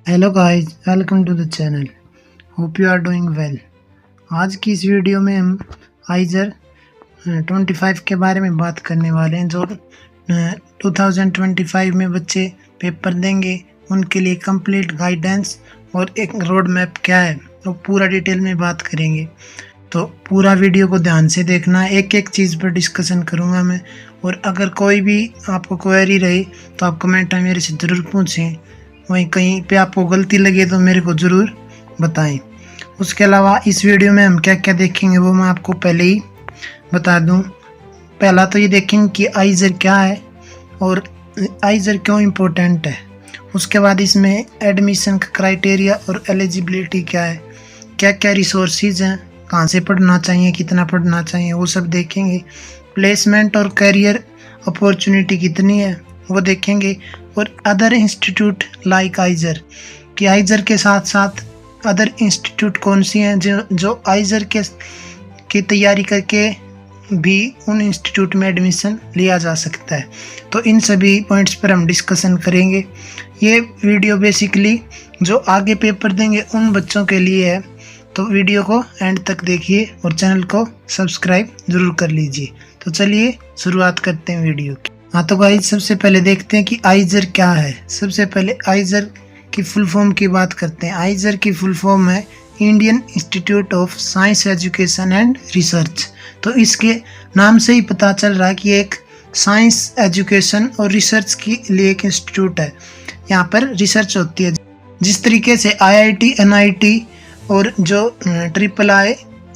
Hello guys, welcome to the channel. Hope you are doing well. आज की इस video में हम आइजर 25 के बारे में बात करने वाले हैं। जो 2025 में बच्चे पेपर देंगे उनके लिए कंप्लीट गाइडेंस और एक रोड मैप क्या है वो पूरा डिटेल में बात करेंगे। तो पूरा वीडियो को ध्यान से देखना, एक एक चीज़ पर डिस्कशन करूँगा मैं। और अगर कोई भी आपको क्वेरी रहे तो आप कमेंट में मेरे से ज़रूर पूछें। वहीं कहीं पे आपको गलती लगे तो मेरे को ज़रूर बताएं। उसके अलावा इस वीडियो में हम क्या क्या देखेंगे वो मैं आपको पहले ही बता दूं। पहला तो ये देखेंगे कि आइजर क्या है और आइजर क्यों इम्पोर्टेंट है। उसके बाद इसमें एडमिशन का क्राइटेरिया और एलिजिबिलिटी क्या है, क्या क्या रिसोर्सेज हैं, कहाँ से पढ़ना चाहिए, कितना पढ़ना चाहिए, वो सब देखेंगे। प्लेसमेंट और करियर अपॉर्चुनिटी कितनी है वो देखेंगे। और अदर इंस्टीट्यूट लाइक आइजर कि आइजर के साथ साथ अदर इंस्टीट्यूट कौन सी हैं जो आइजर की तैयारी करके भी उन इंस्टीट्यूट में एडमिशन लिया जा सकता है। तो इन सभी पॉइंट्स पर हम डिस्कशन करेंगे। ये वीडियो बेसिकली जो आगे पेपर देंगे उन बच्चों के लिए है, तो वीडियो को एंड तक देखिए और चैनल को सब्सक्राइब ज़रूर कर लीजिए। तो चलिए शुरुआत करते हैं वीडियो की। हाँ तो गाइस, सबसे पहले देखते हैं कि आइजर क्या है। सबसे पहले आइजर की फुल फॉर्म की बात करते हैं। आइजर की फुल फॉर्म है Indian institute of science education and research. तो इसके नाम से ही पता चल रहा है कि एक साइंस एजुकेशन और रिसर्च के लिए एक इंस्टीट्यूट है। यहाँ पर रिसर्च होती है। जिस तरीके से IIT, NIT और जो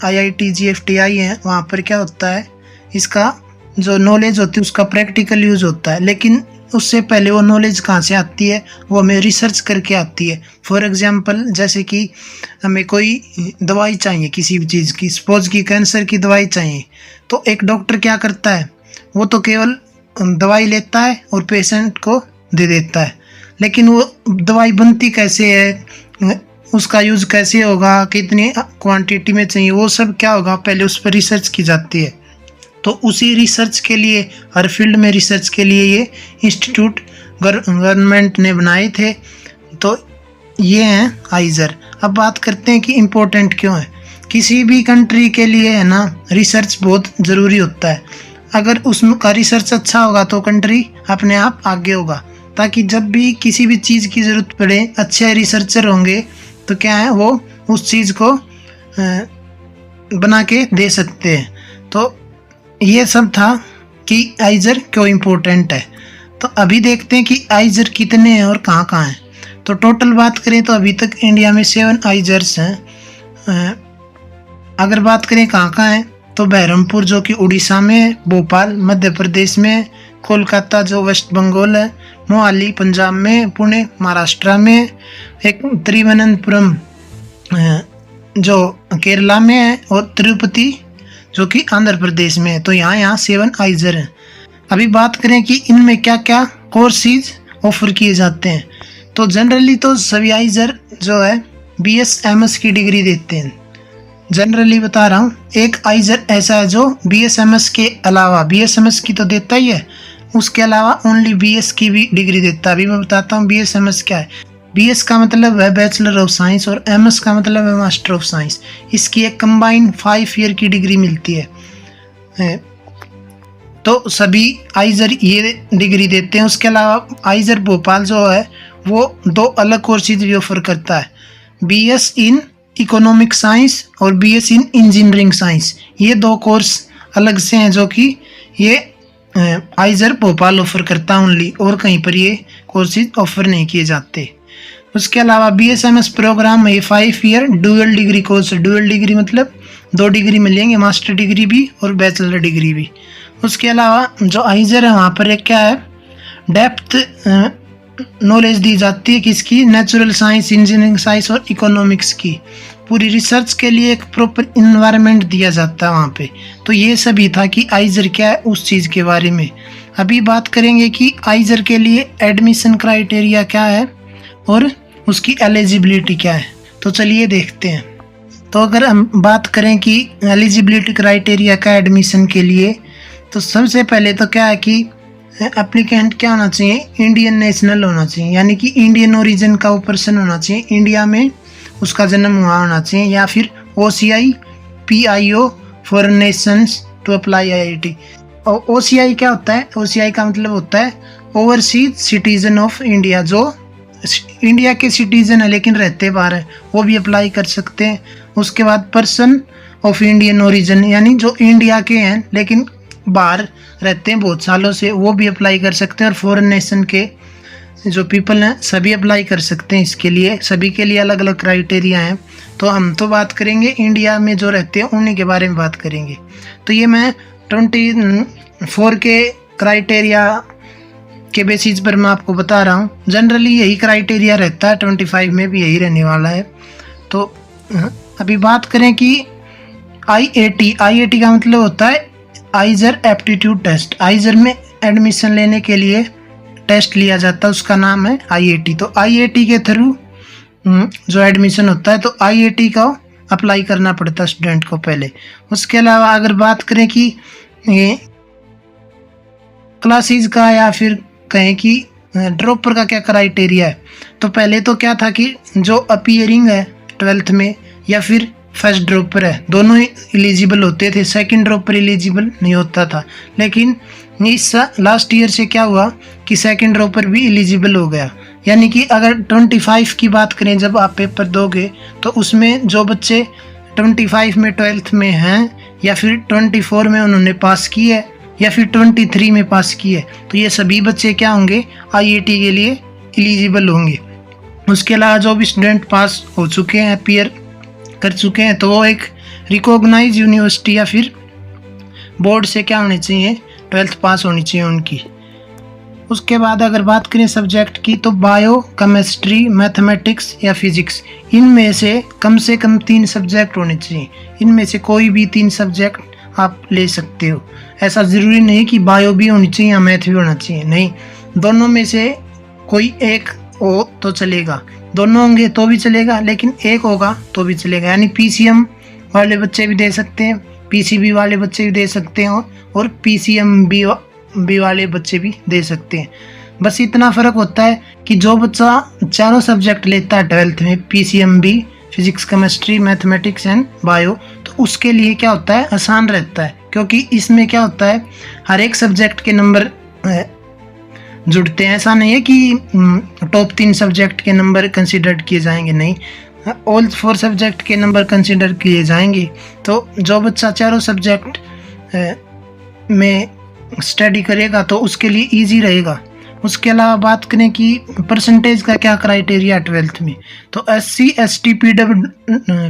IIT GFTI है, वहाँ पर क्या होता है, इसका जो नॉलेज होती है उसका प्रैक्टिकल यूज़ होता है। लेकिन उससे पहले वो नॉलेज कहाँ से आती है, वो हमें रिसर्च करके आती है। फॉर एग्जांपल, जैसे कि हमें कोई दवाई चाहिए किसी भी चीज़ की, सपोज की कैंसर की दवाई चाहिए, तो एक डॉक्टर क्या करता है, वो तो केवल दवाई लेता है और पेशेंट को दे देता है। लेकिन वो दवाई बनती कैसे है, उसका यूज़ कैसे होगा, कितनी क्वांटिटी में चाहिए, वो सब क्या होगा, पहले उस पर रिसर्च की जाती है। तो उसी रिसर्च के लिए, हर फील्ड में रिसर्च के लिए ये इंस्टीट्यूट गवर्नमेंट ने बनाए थे। तो ये हैं आइजर। अब बात करते हैं कि इम्पोर्टेंट क्यों है। किसी भी कंट्री के लिए है ना, रिसर्च बहुत ज़रूरी होता है। अगर उसका रिसर्च अच्छा होगा तो कंट्री अपने आप आगे होगा, ताकि जब भी किसी भी चीज़ की ज़रूरत पड़े, अच्छे रिसर्चर होंगे तो क्या है, वो उस चीज़ को बना के दे सकते हैं। तो ये सब था कि आइजर क्यों इम्पोर्टेंट है। तो अभी देखते हैं कि आइजर कितने हैं और कहाँ कहाँ हैं। तो टोटल बात करें तो अभी तक इंडिया में 7 आइजर्स हैं। अगर बात करें कहाँ कहाँ हैं तो बहरमपुर जो कि उड़ीसा में है, भोपाल मध्य प्रदेश में, कोलकाता जो वेस्ट बंगाल है, मोहाली पंजाब में, पुणे महाराष्ट्र में, एक तिरुवनंतपुरम जो केरला में है, और तिरुपति जो कि आंध्र प्रदेश में है। तो यहाँ 7 आइजर हैं। अभी बात करें कि इनमें क्या क्या कोर्सेज ऑफर किए जाते हैं, तो जनरली तो सभी आइजर जो है BSMS की डिग्री देते हैं। जनरली बता रहा हूँ, एक आइजर ऐसा है जो BSMS के अलावा, BSMS की तो देता ही है, उसके अलावा ओनली BS की भी डिग्री देता है। अभी मैं बताता हूँ BSMS क्या है। BS का मतलब है बैचलर ऑफ साइंस और MS का मतलब है मास्टर ऑफ साइंस। इसकी एक कंबाइंड 5 ईयर की डिग्री मिलती है। तो सभी आइजर ये डिग्री देते हैं। उसके अलावा आइजर भोपाल जो है वो 2 अलग कोर्सेज भी ऑफर करता है, BS इन इकोनॉमिक साइंस और BS इन इंजीनियरिंग साइंस। ये 2 कोर्स अलग से हैं जो कि ये आइजर भोपाल ऑफर करता है ओनली, और कहीं पर ये कोर्सेज ऑफर नहीं किए जाते। उसके अलावा BSMS प्रोग्राम में 5 year dual degree course. Dual degree मतलब 2 डिग्री मिलेंगे, मास्टर डिग्री भी और बैचलर डिग्री भी। उसके अलावा जो आइजर है वहाँ पर एक क्या है, डेप्थ नॉलेज दी जाती है किसकी, नेचुरल साइंस, इंजीनियरिंग साइंस और इकोनॉमिक्स की। पूरी रिसर्च के लिए एक प्रॉपर इन्वायरमेंट दिया जाता है वहाँ पे। तो ये सभी था कि आइजर क्या है उस चीज़ के बारे में। अभी बात करेंगे कि आइजर के लिए एडमिशन क्राइटेरिया क्या है और उसकी एलिजिबिलिटी क्या है। तो चलिए देखते हैं। तो अगर हम बात करें कि एलिजिबिलिटी क्राइटेरिया का एडमिशन के लिए, तो सबसे पहले तो क्या है कि एप्लीकेंट क्या होना चाहिए, इंडियन नेशनल होना चाहिए, यानी कि इंडियन ओरिजिन का वो पर्सन होना चाहिए, इंडिया में उसका जन्म हुआ होना चाहिए, या फिर OCI PIO foreign nations to apply IIT। और OCI क्या होता है, OCI का मतलब होता है ओवरसीज सिटीजन ऑफ इंडिया, जो इंडिया के सिटीजन है लेकिन रहते बाहर है, वो भी अप्लाई कर सकते हैं। उसके बाद पर्सन ऑफ इंडियन ओरिजिन, यानी जो इंडिया के हैं लेकिन बाहर रहते हैं बहुत सालों से, वो भी अप्लाई कर सकते हैं। और फॉरेन नेशन के जो पीपल हैं सभी अप्लाई कर सकते हैं इसके लिए, सभी के लिए अलग अलग क्राइटेरिया हैं। तो हम तो बात करेंगे इंडिया में जो रहते हैं उन्हीं के बारे में बात करेंगे। तो ये मैं 24 के क्राइटेरिया के बेसिस पर मैं आपको बता रहा हूँ। जनरली यही क्राइटेरिया रहता है, 25 में भी यही रहने वाला है। तो अभी बात करें कि IIT का मतलब होता है आइजर एप्टीट्यूड टेस्ट। आइजर में एडमिशन लेने के लिए टेस्ट लिया जाता है, उसका नाम है IIT। तो IIT के थ्रू जो एडमिशन होता है तो IIT का अप्लाई करना पड़ता है स्टूडेंट को पहले। उसके अलावा अगर बात करें कि क्लासेस का या फिर कहें कि ड्रॉपर का क्या क्राइटेरिया है, तो पहले तो क्या था कि जो अपीयरिंग है 12th में या फिर फर्स्ट ड्रॉपर है, दोनों ही एलिजिबल होते थे, सेकंड ड्रॉपर एलिजिबल नहीं होता था। लेकिन इस लास्ट ईयर से क्या हुआ कि सेकंड ड्रॉपर भी एलिजिबल हो गया। यानी कि अगर 25 की बात करें जब आप पेपर दोगे, तो उसमें जो बच्चे 25 में 12th में हैं या फिर 24 में उन्होंने पास की है या फिर 23 में पास की है, तो ये सभी बच्चे क्या होंगे, IIT के लिए एलिजिबल होंगे। उसके अलावा जो भी स्टूडेंट पास हो चुके हैं, अपीयर कर चुके हैं, तो वो एक रिकॉग्नाइज यूनिवर्सिटी या फिर बोर्ड से क्या होनी चाहिए, 12th पास होनी चाहिए उनकी। उसके बाद अगर बात करें सब्जेक्ट की, तो बायो, केमिस्ट्री, मैथमेटिक्स या फिजिक्स, इनमें से कम 3 सब्जेक्ट होने चाहिए। इनमें से कोई भी 3 सब्जेक्ट आप ले सकते हो। ऐसा ज़रूरी नहीं कि बायो भी होनी चाहिए या मैथ भी होना चाहिए, नहीं, दोनों में से कोई एक हो तो चलेगा, दोनों होंगे तो भी चलेगा, लेकिन एक होगा तो भी चलेगा। यानी PCM वाले बच्चे भी दे सकते हैं, PCB वाले बच्चे भी दे सकते हैं और PCMB वाले बच्चे भी दे सकते हैं। बस इतना फ़र्क होता है कि जो बच्चा चारों सब्जेक्ट लेता है 12th में, PCMB, physics, chemistry, mathematics and bio, तो उसके लिए क्या होता है, आसान रहता है, क्योंकि इसमें क्या होता है हर एक सब्जेक्ट के नंबर जुड़ते हैं। ऐसा नहीं है कि टॉप 3 सब्जेक्ट के नंबर कंसिडर किए जाएंगे, नहीं, ऑल 4 सब्जेक्ट के नंबर कंसिडर किए जाएंगे। तो जो बच्चा चारों सब्जेक्ट में स्टडी करेगा तो उसके लिए इजी रहेगा। उसके अलावा बात करें कि परसेंटेज का क्या क्राइटेरिया 12th में, तो SC ST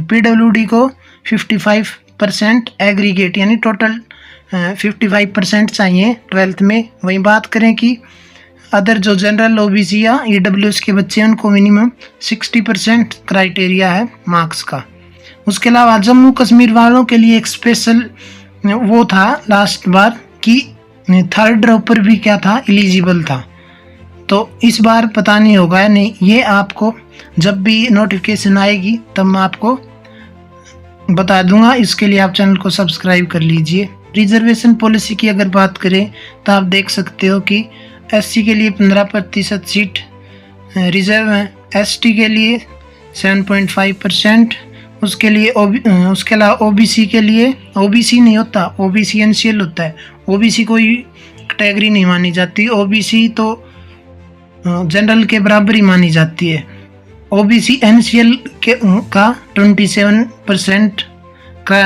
PWD को 55% एग्रीगेट यानी टोटल 55% चाहिए 12th में। वहीं बात करें कि अदर जो जनरल OBC या EWS के बच्चे हैं उनको मिनिमम 60% क्राइटेरिया है मार्क्स का। उसके अलावा जम्मू कश्मीर वालों के लिए एक स्पेशल वो था लास्ट बार कि 3rd ड्रॉपर भी क्या था, एलिजिबल था। तो इस बार पता नहीं होगा या नहीं, ये आपको जब भी नोटिफिकेशन आएगी तब मैं आपको बता दूंगा। इसके लिए आप चैनल को सब्सक्राइब कर लीजिए। रिजर्वेशन पॉलिसी की अगर बात करें तो आप देख सकते हो कि SC के लिए 15% सीट रिजर्व है, ST के लिए 7.5%, उसके अलावा OBC के लिए, OBC नहीं होता, OBC NCL होता है। OBC कोई कैटेगरी नहीं मानी जाती, OBC तो जनरल के बराबर ही मानी जाती है। OBC NCL का 27% का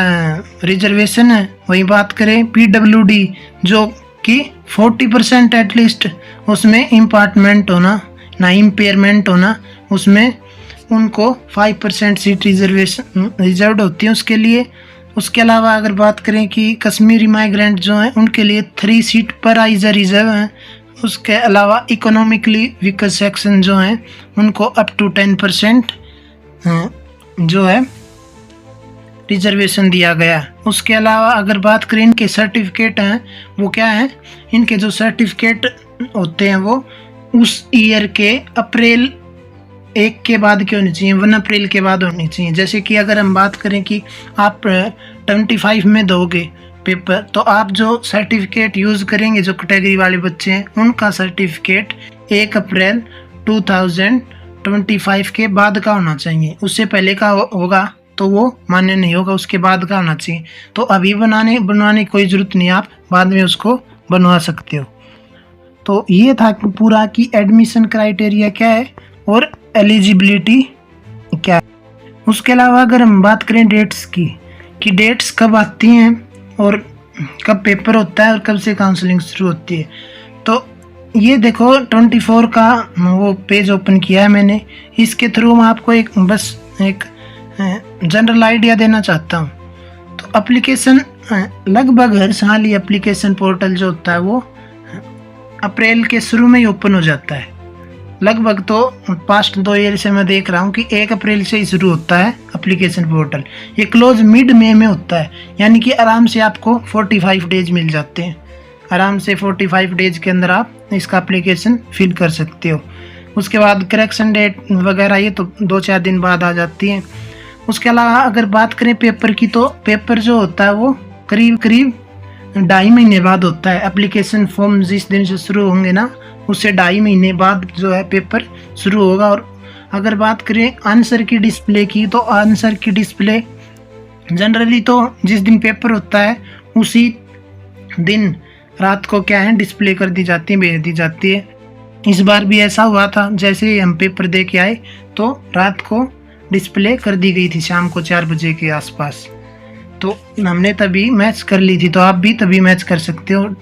रिजर्वेशन है। वही बात करें PWD जो कि 40% एटलीस्ट उसमें इम्पार्टमेंट होना ना इम्पेयरमेंट होना, उसमें उनको 5% सीट रिजर्व होती है उसके लिए। उसके अलावा अगर बात करें कि कश्मीरी माइग्रेंट जो हैं उनके लिए 3 सीट पर आइजर रिजर्व हैं। उसके अलावा इकोनॉमिकली वीकर सेक्शन जो हैं उनको अप टू 10% जो है रिजर्वेशन दिया गया। उसके अलावा अगर बात करें इनके सर्टिफिकेट हैं वो क्या हैं, इनके जो सर्टिफिकेट होते हैं वो उस ईयर के अप्रैल 1 के बाद की होनी चाहिए, 1 अप्रैल के बाद होनी चाहिए। जैसे कि अगर हम बात करें कि आप 25 में दोगे पेपर, तो आप जो सर्टिफिकेट यूज़ करेंगे जो कैटेगरी वाले बच्चे हैं उनका सर्टिफिकेट 1 अप्रैल 2025 के बाद का होना चाहिए। उससे पहले का होगा तो वो मान्य नहीं होगा, उसके बाद का होना चाहिए। तो अभी बनवाने की कोई ज़रूरत नहीं, आप बाद में उसको बनवा सकते हो। तो ये था कि पूरा कि एडमिशन क्राइटेरिया क्या है और एलिजिबिलिटी क्या है। उसके अलावा अगर हम बात करें डेट्स की, कि डेट्स कब आती हैं और कब पेपर होता है और कब से काउंसलिंग शुरू होती है, तो ये देखो 24 का वो पेज ओपन किया है मैंने। इसके थ्रू मैं आपको एक जनरल आइडिया देना चाहता हूँ। तो एप्लीकेशन लगभग हर साल ये एप्लीकेशन पोर्टल जो होता है वो अप्रैल के शुरू में ही ओपन हो जाता है। लगभग तो पास्ट 2 ईयर से मैं देख रहा हूँ कि 1 अप्रैल से ही शुरू होता है एप्लीकेशन पोर्टल। ये क्लोज मिड मई में होता है, यानी कि आराम से आपको 45 डेज मिल जाते हैं। आराम से 45 डेज के अंदर आप इसका एप्लीकेशन फिल कर सकते हो। उसके बाद करेक्शन डेट वगैरह ये तो 2-4 दिन बाद आ जाती हैं। उसके अलावा अगर बात करें पेपर की, तो पेपर जो होता है वो करीब 2.5 महीने बाद होता है। एप्लीकेशन फॉर्म जिस दिन से शुरू होंगे ना, उससे 2.5 महीने बाद जो है पेपर शुरू होगा। और अगर बात करें आंसर की डिस्प्ले की, तो आंसर की डिस्प्ले जनरली तो जिस दिन पेपर होता है उसी दिन रात को क्या है डिस्प्ले कर दी जाती है, भेज दी जाती है। इस बार भी ऐसा हुआ था, जैसे ही हम पेपर दे के आए तो रात को डिस्प्ले कर दी गई थी, शाम को 4 बजे के आसपास। तो हमने तभी मैच कर ली थी, तो आप भी तभी मैच कर सकते हो।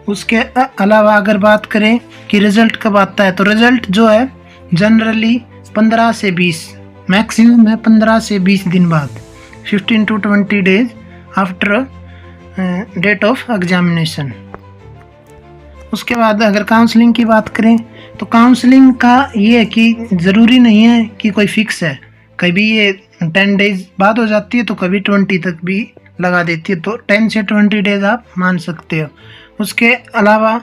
उसके अलावा अगर बात करें कि रिज़ल्ट कब आता है, तो रिज़ल्ट जो है जनरली 15 से 20, मैक्सिमम है 15 से 20 दिन बाद, 15 to 20 days after date of examination. उसके बाद अगर काउंसलिंग की बात करें, तो काउंसलिंग का ये है कि ज़रूरी नहीं है कि कोई फिक्स है। कभी ये 10 डेज बाद हो जाती है, तो कभी 20 तक भी लगा देती है। तो 10 से 20 डेज आप मान सकते हो। उसके अलावा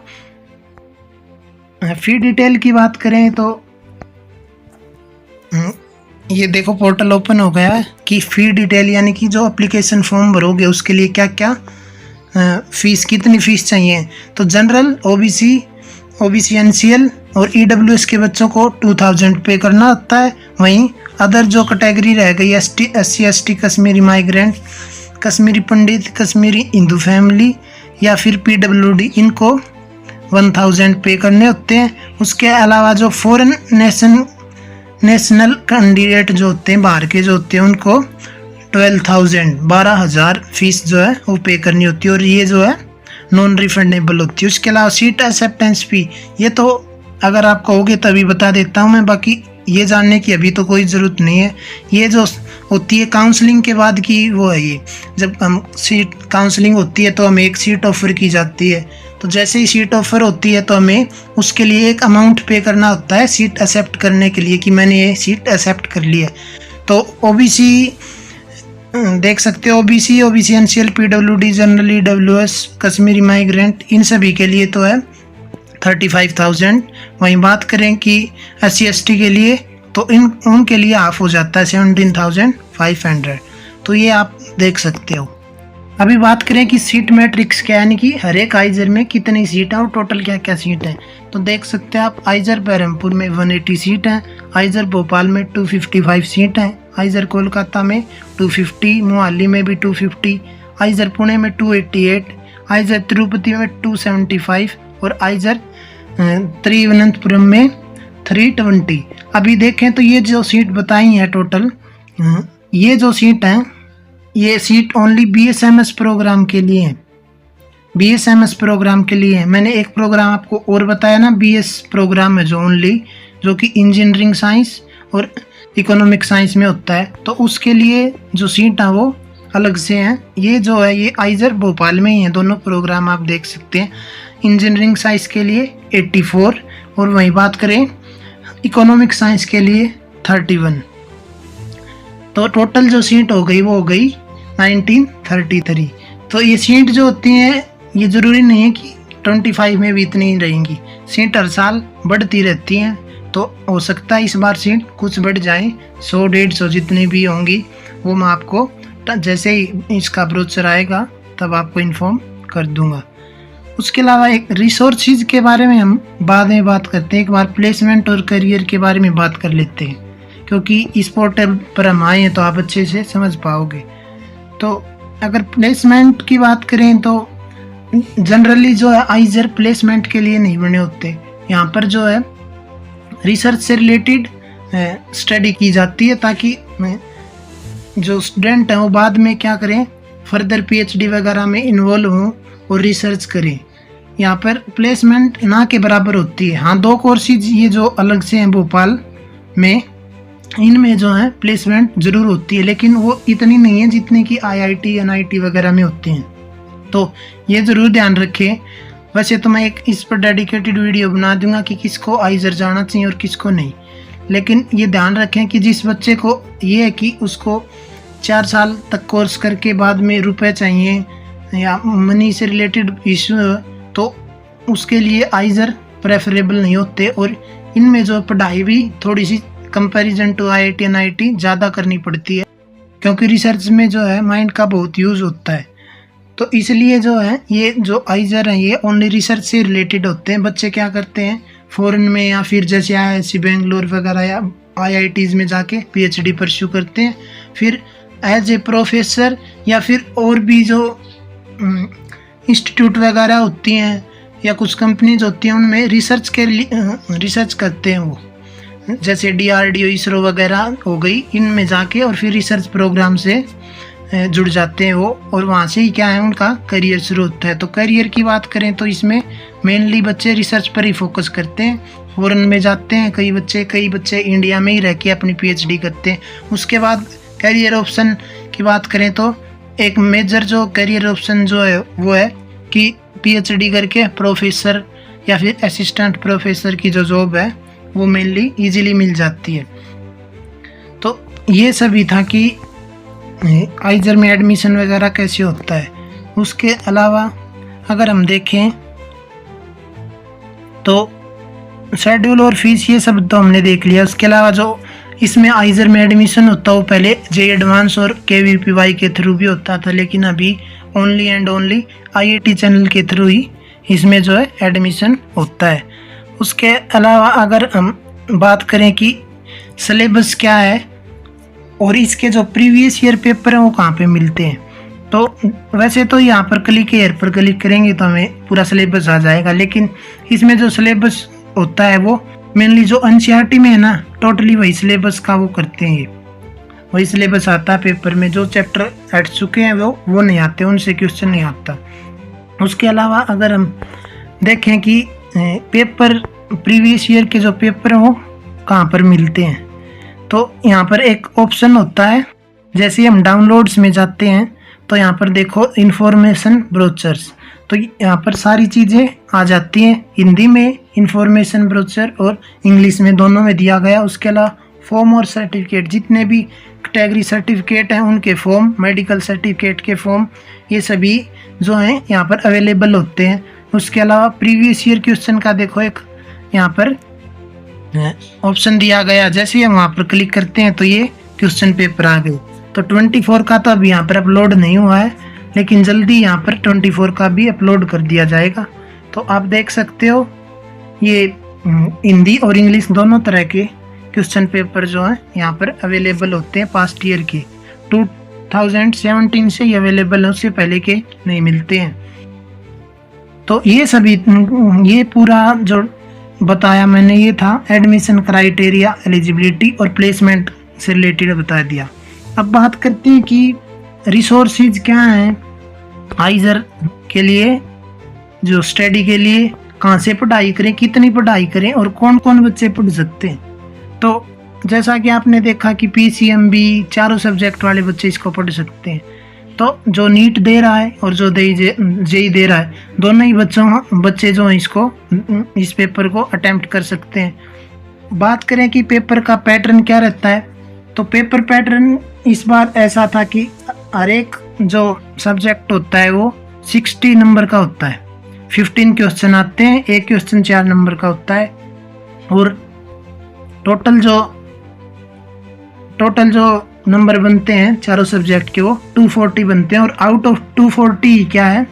फ़ी डिटेल की बात करें, तो ये देखो पोर्टल ओपन हो गया है कि फ़ी डिटेल, यानी कि जो एप्लीकेशन फॉर्म भरोगे उसके लिए क्या क्या फ़ीस, कितनी फ़ीस चाहिए। तो जनरल, ओबीसी एनसीएल और ईडब्ल्यूएस के बच्चों को 2000 पे करना होता है। वहीं अदर जो कैटेगरी रह गई SC ST, Kashmiri migrant, Kashmiri Pandit, Kashmiri Hindu family या फिर पीडब्ल्यूडी, इनको 1000 पे करने होते हैं। उसके अलावा जो फॉरेन नेशनल कैंडिडेट जो होते हैं, बाहर के जो होते हैं, उनको 12,000 फीस जो है वो पे करनी होती है, और ये जो है नॉन रिफंडेबल होती है। उसके अलावा सीट एक्सेप्टेंस फी, ये तो अगर आप कहोगे तभी बता देता हूँ मैं, बाकी ये जानने की अभी तो कोई ज़रूरत नहीं है। ये जो होती है काउंसलिंग के बाद की वो है, ये जब हम सीट काउंसलिंग होती है तो हमें एक सीट ऑफ़र की जाती है। तो जैसे ही सीट ऑफ़र होती है तो हमें उसके लिए एक अमाउंट पे करना होता है सीट एक्सेप्ट करने के लिए, कि मैंने ये सीट एक्सेप्ट कर ली है। तो ओबीसी देख सकते हो, OBC NCL, PWD, general, EWS, Kashmiri migrant, इन सभी के लिए तो है 35,000। वहीं बात करें कि एससी एसटी के लिए, तो उनके लिए हाफ हो जाता है 17,500। तो ये आप देख सकते हो। अभी बात करें कि सीट मैट्रिक्स क्या है, यानी कि हर एक आइजर में कितनी सीट है और टोटल क्या क्या सीट है। तो देख सकते हैं आप, आइजर बहरमपुर में 180 सीट हैं, आइजर भोपाल में 255 सीट हैं, आइजर कोलकाता में 250, मोहाली में भी 250, आइजर पुणे में 288, आइजर तिरुपति में 275 और आइजर तिरुवनंतपुरम में 320। अभी देखें तो ये जो सीट बताई है टोटल, ये जो सीट हैं, ये सीट ओनली बीएसएमएस प्रोग्राम के लिए है। बीएसएमएस प्रोग्राम के लिए है। मैंने एक प्रोग्राम आपको और बताया ना, बीएस प्रोग्राम है जो ओनली, जो कि इंजीनियरिंग साइंस और इकोनॉमिक साइंस में होता है। तो उसके लिए जो सीट है वो अलग से हैं। ये जो है ये आइजर भोपाल में ही है, दोनों प्रोग्राम आप देख सकते हैं। इंजीनियरिंग साइंस के लिए 84 और वहीं बात करें इकोनॉमिक साइंस के लिए 31। तो टोटल जो सीट हो गई वो हो गई 1933। तो ये सीट जो होती हैं ये ज़रूरी नहीं है कि 25 में भी इतनी ही रहेंगी, सीट हर साल बढ़ती रहती हैं। तो हो सकता है इस बार सीट कुछ बढ़ जाए, 100-150 जितनी भी होंगी वो मैं आपको जैसे ही इसका ब्रोचर आएगा तब आपको इन्फॉर्म कर दूंगा। उसके अलावा एक रिसोर्सेज के बारे में हम बाद में बात करते हैं। एक बार प्लेसमेंट और करियर के बारे में बात कर लेते हैं, क्योंकि इस पोर्टल पर हम आए हैं तो आप अच्छे से समझ पाओगे। तो अगर प्लेसमेंट की बात करें तो जनरली जो है आइजर प्लेसमेंट के लिए नहीं बने होते। यहाँ पर जो है रिसर्च से रिलेटेड स्टडी की जाती है, ताकि जो स्टूडेंट हैं वो बाद में क्या करें, फर्दर पीएचडी वगैरह में इन्वॉल्व हों और रिसर्च करें। यहाँ पर प्लेसमेंट ना के बराबर होती है। हाँ, 2 कोर्सेज ये जो अलग से हैं भोपाल में, इनमें जो है प्लेसमेंट ज़रूर होती है, लेकिन वो इतनी नहीं है जितनी कि आईआईटी एनआईटी वगैरह में होती हैं। तो ये ज़रूर ध्यान रखें। वैसे तो मैं एक इस पर डेडिकेटेड वीडियो बना दूंगा कि किसको आइजर जाना चाहिए और किसको नहीं, लेकिन ये ध्यान रखें कि जिस बच्चे को ये है कि उसको 4 साल तक कोर्स करके बाद में रुपए चाहिए या मनी से रिलेटेड इशू, तो उसके लिए आइजर प्रेफरेबल नहीं होते। और इनमें जो पढ़ाई भी थोड़ी सी कंपैरिजन टू आईआईटी एनआईटी ज़्यादा करनी पड़ती है, क्योंकि रिसर्च में जो है माइंड का बहुत यूज़ होता है। तो इसलिए जो है ये जो आइजर हैं ये ओनली रिसर्च से रिलेटेड होते हैं। बच्चे क्या करते हैं, फॉरेन में या फिर जैसे आईआईसी बेंगलोर वगैरह या आईआईटीज़ में जाके पीएचडी परस्यू करते हैं, फिर एज ए प्रोफेसर या फिर और भी जो इंस्टीट्यूट वगैरह होती हैं या कुछ कंपनीज होती हैं उनमें रिसर्च के लिए रिसर्च करते हैं वो, जैसे डीआरडीओ इसरो वगैरह हो गई, इनमें जाके और फिर रिसर्च प्रोग्राम से जुड़ जाते हैं वो, और वहाँ से ही क्या है उनका करियर शुरू होता है। तो करियर की बात करें तो इसमें मेनली बच्चे रिसर्च पर ही फोकस करते हैं। फॉरेन में जाते हैं कई बच्चे इंडिया में ही रह के अपनी पीएचडी करते हैं। उसके बाद करियर ऑप्शन की बात करें तो एक मेजर जो करियर ऑप्शन जो है वो है कि पीएचडी करके प्रोफेसर या फिर असिस्टेंट प्रोफेसर की जो जॉब है वो मेनली इजीली मिल जाती है। तो ये सभी था कि आइजर में एडमिशन वगैरह कैसे होता है। उसके अलावा अगर हम देखें तो शेड्यूल और फीस ये सब तो हमने देख लिया। उसके अलावा जो इसमें आइजर में एडमिशन होता है वो पहले जेईई एडवांस और केवीपीवाई के थ्रू भी होता था, लेकिन अभी only and only IIT channel के थ्रू ही इसमें जो है एडमिशन होता है। उसके अलावा अगर हम बात करें कि सिलेबस क्या है और इसके जो प्रीवियस ईयर पेपर हैं वो कहाँ पे मिलते हैं, तो वैसे तो यहाँ पर क्लिक हेयर पर क्लिक करेंगे तो हमें पूरा सिलेबस आ जाएगा, लेकिन इसमें जो सिलेबस होता है वो मेनली जो एनसीईआरटी में है ना, टोटली वही सिलेबस का वो करते हैं। वही सिलेबस आता है पेपर में, जो चैप्टर हट चुके हैं वो नहीं आते, उनसे क्वेश्चन नहीं आता। उसके अलावा अगर हम देखें कि पेपर प्रीवियस ईयर के जो पेपर हैं वो कहाँ पर मिलते हैं, तो यहाँ पर एक ऑप्शन होता है। जैसे हम डाउनलोड्स में जाते हैं तो यहाँ पर देखो इंफॉर्मेशन ब्रोचर्स, तो यहाँ पर सारी चीज़ें आ जाती हैं। हिंदी में इंफॉर्मेशन ब्रोचर और इंग्लिश में दोनों में दिया गया। उसके अलावा फॉर्म और सर्टिफिकेट, जितने भी कैटेगरी सर्टिफिकेट हैं उनके फॉर्म, मेडिकल सर्टिफिकेट के फॉर्म, ये सभी जो हैं यहाँ पर अवेलेबल होते हैं। उसके अलावा प्रीवियस ईयर क्वेश्चन का देखो एक यहाँ पर ऑप्शन दिया गया। जैसे ही हम वहाँ पर क्लिक करते हैं तो ये क्वेश्चन पेपर आ गए। तो 24 का तो अभी यहाँ पर अपलोड नहीं हुआ है, लेकिन जल्दी यहाँ पर 24 का भी अपलोड कर दिया जाएगा। तो आप देख सकते हो ये हिंदी और इंग्लिश दोनों तरह के क्वेश्चन पेपर जो हैं यहाँ पर अवेलेबल होते हैं। पास्ट ईयर के 2017 से ही अवेलेबल है, उससे पहले के नहीं मिलते हैं। तो ये सभी ये पूरा जो बताया मैंने ये था एडमिशन क्राइटेरिया, एलिजिबिलिटी और प्लेसमेंट से रिलेटेड बता दिया। अब बात करते हैं कि रिसोर्सेज क्या हैं आइजर के लिए, जो स्टडी के लिए कहाँ से पढ़ाई करें, कितनी पढ़ाई करें और कौन कौन बच्चे पढ़ सकते हैं। तो जैसा कि आपने देखा कि पीसीएमबी चारों सब्जेक्ट वाले बच्चे इसको पढ़ सकते हैं। तो जो नीट दे रहा है और जो जेईई दे रहा है, दोनों ही बच्चे जो हैं इसको इस पेपर को अटेम्प्ट कर सकते हैं। बात करें कि पेपर का पैटर्न क्या रहता है, तो पेपर पैटर्न इस बार ऐसा था कि हर एक जो सब्जेक्ट होता है वो 60 नंबर का होता है। 15 क्वेश्चन आते हैं, एक क्वेश्चन 4 नंबर का होता है, और टोटल जो नंबर बनते हैं चारों सब्जेक्ट के, वो 240 बनते हैं। और आउट ऑफ 240 क्या है,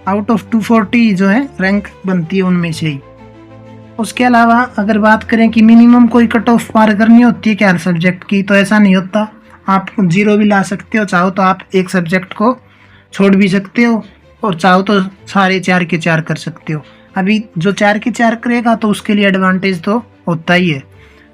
आउट ऑफ 240 जो है रैंक बनती है उनमें से ही। उसके अलावा अगर बात करें कि मिनिमम कोई कट ऑफ पार करनी होती है क्या हर सब्जेक्ट की, तो ऐसा नहीं होता। आप 0 भी ला सकते हो, चाहो तो आप एक सब्जेक्ट को छोड़ भी सकते हो, और चाहो तो सारे 4 के 4 कर सकते हो। अभी जो 4 के 4 करेगा तो उसके लिए एडवांटेज तो होता ही है।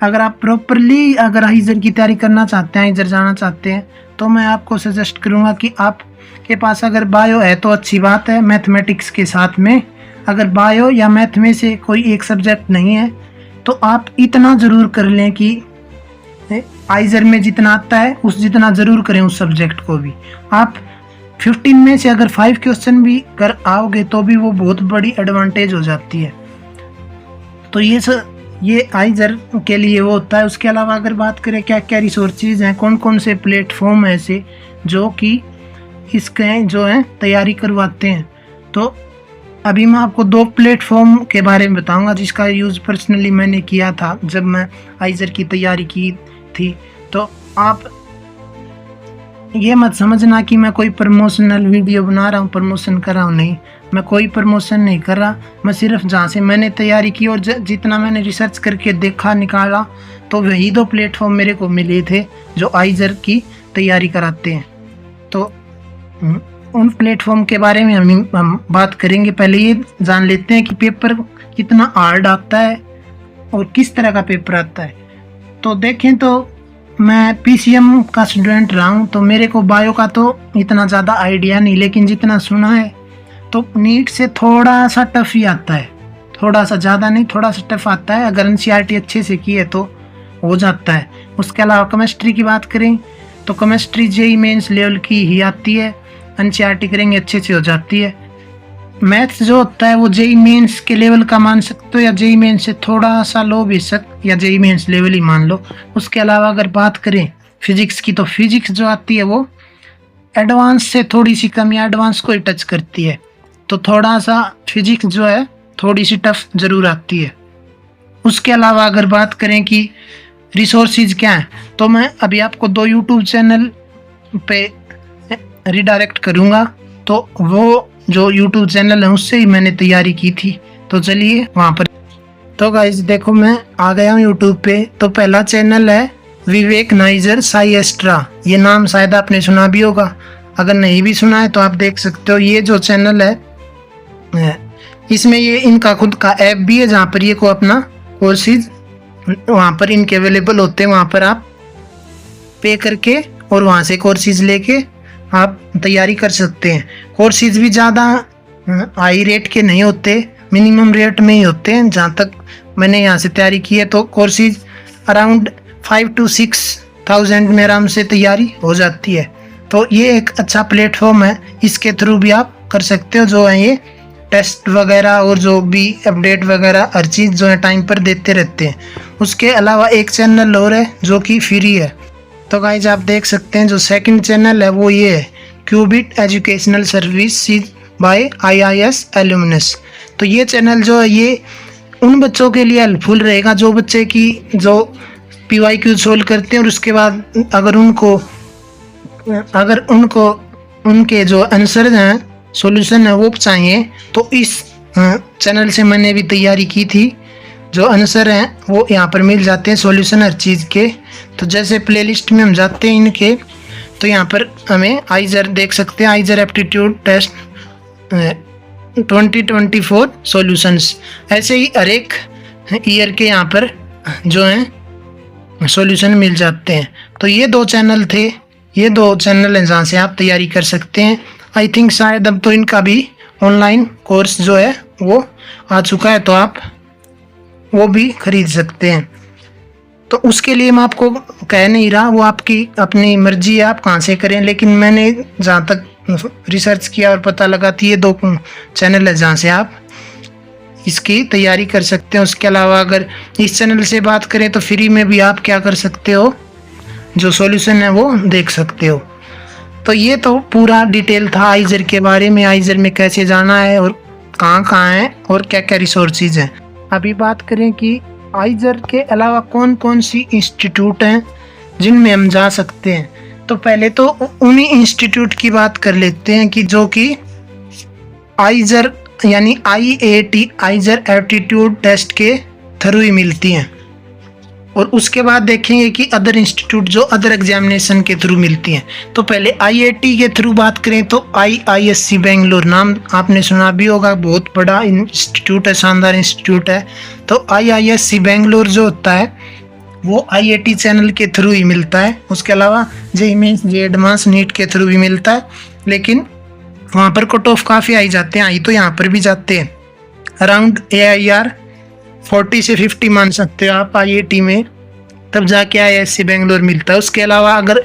अगर आप प्रॉपरली अगर हाइजर की तैयारी करना चाहते हैं, हाइजर जाना चाहते हैं, तो मैं आपको सजेस्ट करूँगा कि आपके पास अगर बायो है तो अच्छी बात है, मैथमेटिक्स के साथ में। अगर बायो या मैथ में से कोई एक सब्जेक्ट नहीं है तो आप इतना ज़रूर कर लें कि हाइजर में जितना आता है उस जितना ज़रूर करें उस सब्जेक्ट को भी। आप 15 में से अगर 5 क्वेश्चन भी कर आओगे तो भी वो बहुत बड़ी एडवांटेज हो जाती है। तो ये हाइजर के लिए वो होता है। उसके अलावा अगर बात करें क्या क्या रिसोर्सेज हैं, कौन कौन से प्लेटफॉर्म हैं ऐसे जो कि इसके जो है तैयारी करवाते हैं, तो अभी मैं आपको 2 प्लेटफॉर्म के बारे में बताऊंगा जिसका यूज़ पर्सनली मैंने किया था जब मैं हाइजर की तैयारी की थी। तो आप ये मत समझना कि मैं कोई प्रमोशनल वीडियो बना रहा हूँ, प्रमोशन कर रहा हूँ, नहीं, मैं कोई प्रमोशन नहीं कर रहा। मैं सिर्फ जहाँ से मैंने तैयारी की और जितना मैंने रिसर्च करके देखा निकाला, तो वही 2 प्लेटफॉर्म मेरे को मिले थे जो हाइजर की तैयारी कराते हैं। तो उन प्लेटफॉर्म के बारे में हम बात करेंगे। पहले ये जान लेते हैं कि पेपर कितना हार्ड आता है और किस तरह का पेपर आता है। तो देखें तो मैं पीसीएम का स्टूडेंट रहा हूँ, तो मेरे को बायो का तो इतना ज़्यादा आइडिया नहीं, लेकिन जितना सुना है तो नीट से थोड़ा सा टफ ही आता है, थोड़ा सा, ज़्यादा नहीं, थोड़ा सा टफ आता है। अगर एनसीईआरटी अच्छे से की है तो हो जाता है। उसके अलावा केमिस्ट्री की बात करें तो केमिस्ट्री जेईई मेंस लेवल की ही आती है, एनसीईआरटी करेंगे अच्छे से हो जाती है। मैथ्स जो होता है वो जेईई मेंस के लेवल का मान सकते हो, या जेईई मेंस से थोड़ा सा लो बेशक, या जेईई मेंस लेवल ही मान लो। उसके अलावा अगर बात करें फिजिक्स की, तो फिजिक्स जो आती है वो एडवांस से थोड़ी सी कम या एडवांस को ही टच करती है, तो थोड़ा सा फिजिक्स जो है थोड़ी सी टफ ज़रूर आती है। उसके अलावा अगर बात करें कि रिसोर्सेज क्या है, तो मैं अभी आपको 2 यूट्यूब चैनल पे रिडायरेक्ट करूँगा, तो वो जो यूट्यूब चैनल है उससे ही मैंने तैयारी की थी। तो चलिए वहाँ पर। तो गाइस देखो मैं आ गया हूँ यूट्यूब पे। तो पहला चैनल है विवेक नाइजर साई एस्ट्रा, ये नाम शायद आपने सुना भी होगा, अगर नहीं भी सुना है तो आप देख सकते हो। ये जो चैनल है इसमें ये इनका खुद का ऐप भी है जहाँ पर ये को अपना कोर्सेज वहाँ पर इनके अवेलेबल होते हैं, वहाँ पर आप पे करके और वहाँ से कोर्सेज लेके आप तैयारी कर सकते हैं। कोर्सेज भी ज़्यादा हाई रेट के नहीं होते, मिनिमम रेट में ही होते हैं। जहाँ तक मैंने यहाँ से तैयारी की है तो कोर्सेज अराउंड 5 to 6,000 में आराम से तैयारी हो जाती है। तो ये एक अच्छा प्लेटफॉर्म है, इसके थ्रू भी आप कर सकते हो। जो है ये टेस्ट वगैरह और जो भी अपडेट वगैरह हर चीज़ जो है टाइम पर देते रहते हैं। उसके अलावा एक चैनल और है जो कि फ्री है। तो गाइज आप देख सकते हैं जो सेकंड चैनल है वो ये है, Qubit educational services by IIS alumnus. तो ये चैनल जो है ये उन बच्चों के लिए हेल्पफुल रहेगा जो बच्चे की जो PYQ सोल्व करते हैं और उसके बाद अगर उनको उनके जो आंसर हैं, सॉल्यूशन है वो चाहिए, तो इस चैनल से मैंने भी तैयारी की थी। जो आंसर हैं वो यहाँ पर मिल जाते हैं, सॉल्यूशन हर चीज़ के। तो जैसे प्लेलिस्ट में हम जाते हैं इनके, तो यहाँ पर हमें हाइजर देख सकते हैं, हाइजर एप्टीट्यूड टेस्ट 2024 सॉल्यूशंस। ऐसे ही हर एक ईयर के यहाँ पर जो हैं सॉल्यूशन मिल जाते हैं। तो ये 2 चैनल थे, ये 2 चैनल हैं जहाँ से आप तैयारी कर सकते हैं। आई थिंक शायद अब तो इनका भी ऑनलाइन कोर्स जो है वो आ चुका है, तो आप वो भी खरीद सकते हैं। तो उसके लिए मैं आपको कह नहीं रहा, वो आपकी अपनी मर्जी है आप कहाँ से करें, लेकिन मैंने जहाँ तक रिसर्च किया और पता लगा थी ये 2 चैनल है जहाँ से आप इसकी तैयारी कर सकते हैं। उसके अलावा अगर इस चैनल से बात करें तो फ्री में भी आप क्या कर सकते हो, जो सॉल्यूशन है वो देख सकते हो। तो ये तो पूरा डिटेल था हाइजर के बारे में, हाइजर में कैसे जाना है और कहाँ है और क्या क्या रिसोर्सेज हैं। अभी बात करें कि हाइजर के अलावा कौन कौन सी इंस्टीट्यूट हैं जिनमें हम जा सकते हैं। तो पहले तो उन्हीं इंस्टीट्यूट की बात कर लेते हैं कि जो कि आइजर यानी IAT आइजर एप्टीट्यूड टेस्ट के थ्रू ही मिलती हैं, और उसके बाद देखेंगे कि अदर इंस्टीट्यूट जो अदर एग्जामिनेशन के थ्रू मिलती हैं। तो पहले IAT के थ्रू बात करें तो IISc बेंगलोर, नाम आपने सुना भी होगा, बहुत बड़ा इंस्टीट्यूट है, शानदार इंस्टीट्यूट है। तो IISc बेंगलोर जो होता है वो IAT चैनल के थ्रू ही मिलता है। उसके अलावा JEE mains, JEE advance, NEET के थ्रू भी मिलता है, लेकिन वहाँ पर कट ऑफ काफ़ी आई जाते हैं, आई तो यहाँ पर भी जाते हैं। अराउंड AIR 40 से 50 मान सकते हो आप IAT में, तब जाके IISc बेंगलोर मिलता है। उसके अलावा अगर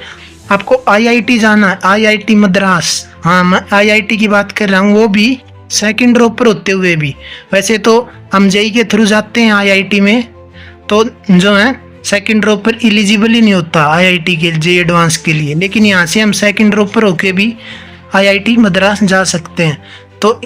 आपको IIT जाना है, IIT मद्रास, हाँ मैं IIT की बात कर रहा हूँ, वो भी सेकंड ड्रॉप पर होते हुए भी। वैसे तो हम JEE के थ्रू जाते हैं IIT में, तो जो है सेकंड ड्रॉप पर एलिजिबल ही नहीं होता IIT के JEE एडवांस के लिए, लेकिन यहाँ से हम सेकंड ड्रॉप पर होके भी IIT मद्रास जा सकते हैं। तो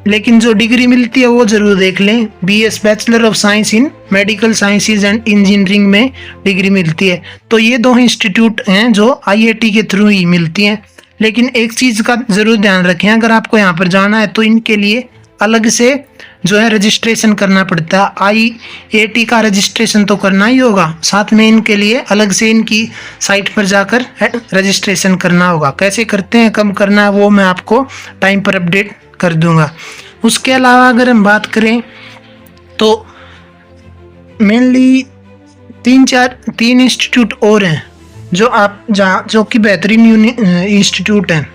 लेकिन जो डिग्री मिलती है वो ज़रूर देख लें, BS bachelor of science in medical sciences and engineering में डिग्री मिलती है। तो ये दो इंस्टीट्यूट हैं जो IAT के थ्रू ही मिलती हैं। लेकिन एक चीज़ का ज़रूर ध्यान रखें, अगर आपको यहाँ पर जाना है तो इनके लिए अलग से जो है रजिस्ट्रेशन करना पड़ता है। IAT का रजिस्ट्रेशन तो करना ही होगा, साथ में इनके लिए अलग से इनकी साइट पर जाकर रजिस्ट्रेशन करना होगा। कैसे करते हैं, कब करना है, वो मैं आपको टाइम पर अपडेट कर दूंगा। उसके अलावा अगर हम बात करें तो मेनली 3 इंस्टीट्यूट और हैं जो कि बेहतरीन इंस्टीट्यूट हैं।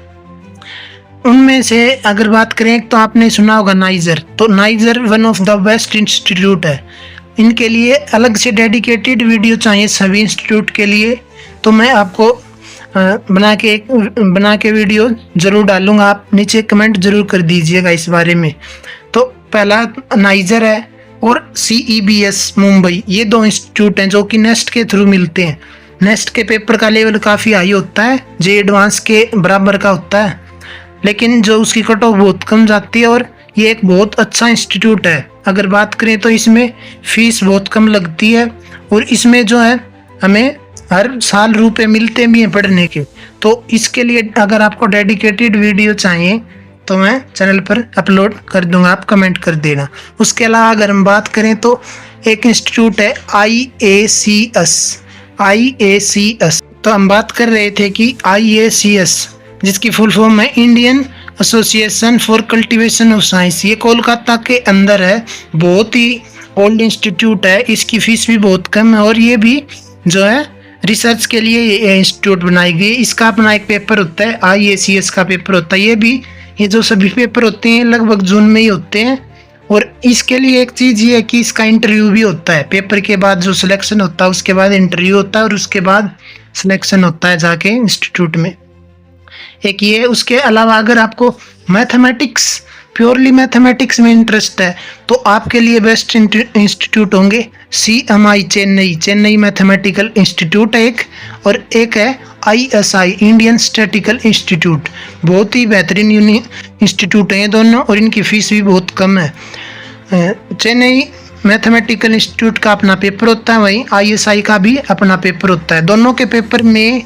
उनमें से अगर बात करें तो आपने सुना होगा नाइजर, तो niger one of the best institute है। इनके लिए अलग से डेडिकेटेड वीडियो चाहिए सभी इंस्टीट्यूट के लिए, तो मैं आपको बना के वीडियो ज़रूर डालूंगा, आप नीचे कमेंट ज़रूर कर दीजिएगा इस बारे में। तो पहला नाइजर है और CEBS मुंबई, ये 2 इंस्टीट्यूट हैं जो कि नेस्ट के थ्रू मिलते हैं। नेस्ट के पेपर का लेवल काफ़ी हाई होता है, JEE एडवांस के बराबर का होता है, लेकिन जो उसकी कट ऑफ बहुत कम जाती है, और ये एक बहुत अच्छा इंस्टीट्यूट है। अगर बात करें तो इसमें फ़ीस बहुत कम लगती है, और इसमें जो है हमें हर साल रुपए मिलते भी हैं पढ़ने के। तो इसके लिए अगर आपको डेडिकेटेड वीडियो चाहिए तो मैं चैनल पर अपलोड कर दूंगा, आप कमेंट कर देना। उसके अलावा अगर हम बात करें तो एक इंस्टीट्यूट है IACS। तो हम बात कर रहे थे कि IACS जिसकी फुल फॉर्म है Indian association for cultivation of science, ये कोलकाता के अंदर है, बहुत ही ओल्ड इंस्टीट्यूट है, इसकी फीस भी बहुत कम है, और ये भी जो है रिसर्च के लिए ये इंस्टीट्यूट बनाई गई। इसका अपना एक पेपर होता है, IACS का पेपर होता है। ये जो सभी पेपर होते हैं लगभग जून में ही होते हैं, और इसके लिए एक चीज़ ये है कि इसका इंटरव्यू भी होता है। पेपर के बाद जो सिलेक्शन होता है उसके बाद इंटरव्यू होता है, और उसके बाद सिलेक्शन होता है जाके इंस्टीट्यूट में। एक ये, उसके अलावा अगर आपको मैथमेटिक्स, प्योरली मैथमेटिक्स में इंटरेस्ट है तो आपके लिए बेस्ट इंस्टीट्यूट होंगे CMI चेन्नई मैथमेटिकल इंस्टीट्यूट है एक, और एक है ISI इंडियन स्टैटिकल इंस्टीट्यूट। बहुत ही बेहतरीन इंस्टीट्यूट हैं ये दोनों, और इनकी फ़ीस भी बहुत कम है। चेन्नई मैथमेटिकल इंस्टीट्यूट का अपना पेपर होता है, वहीं ISI का भी अपना पेपर होता है। दोनों के पेपर में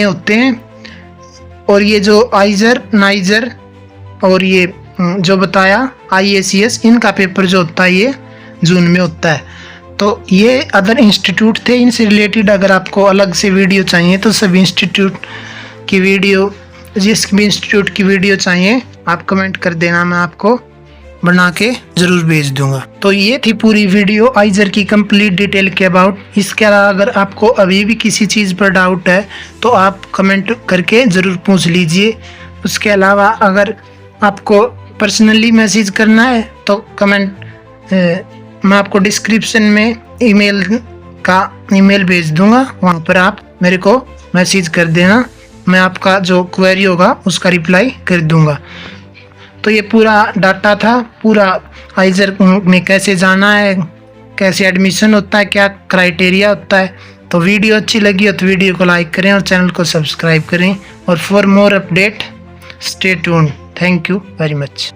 होते हैं, और ये जो नाइजर और ये जो बताया IACS, इनका पेपर जो होता है ये जून में होता है। तो ये अदर इंस्टीट्यूट थे, इनसे रिलेटेड अगर आपको अलग से वीडियो चाहिए तो सभी इंस्टीट्यूट की वीडियो, जिस भी इंस्टीट्यूट की वीडियो चाहिए आप कमेंट कर देना, मैं आपको बना के ज़रूर भेज दूंगा। तो ये थी पूरी वीडियो आइजर की कंप्लीट डिटेल के अबाउट। इसके अलावा अगर आपको अभी भी किसी चीज़ पर डाउट है तो आप कमेंट करके ज़रूर पूछ लीजिए। उसके अलावा अगर आपको पर्सनली मैसेज करना है तो मैं आपको डिस्क्रिप्शन में ईमेल भेज दूंगा, वहाँ पर आप मेरे को मैसेज कर देना, मैं आपका जो क्वेरी होगा उसका रिप्लाई कर दूंगा। तो ये पूरा डाटा था, पूरा आइजर में कैसे जाना है, कैसे एडमिशन होता है, क्या क्राइटेरिया होता है। तो वीडियो अच्छी लगी हो तो वीडियो को लाइक करें और चैनल को सब्सक्राइब करें, और for more update stay tuned. Thank you very much.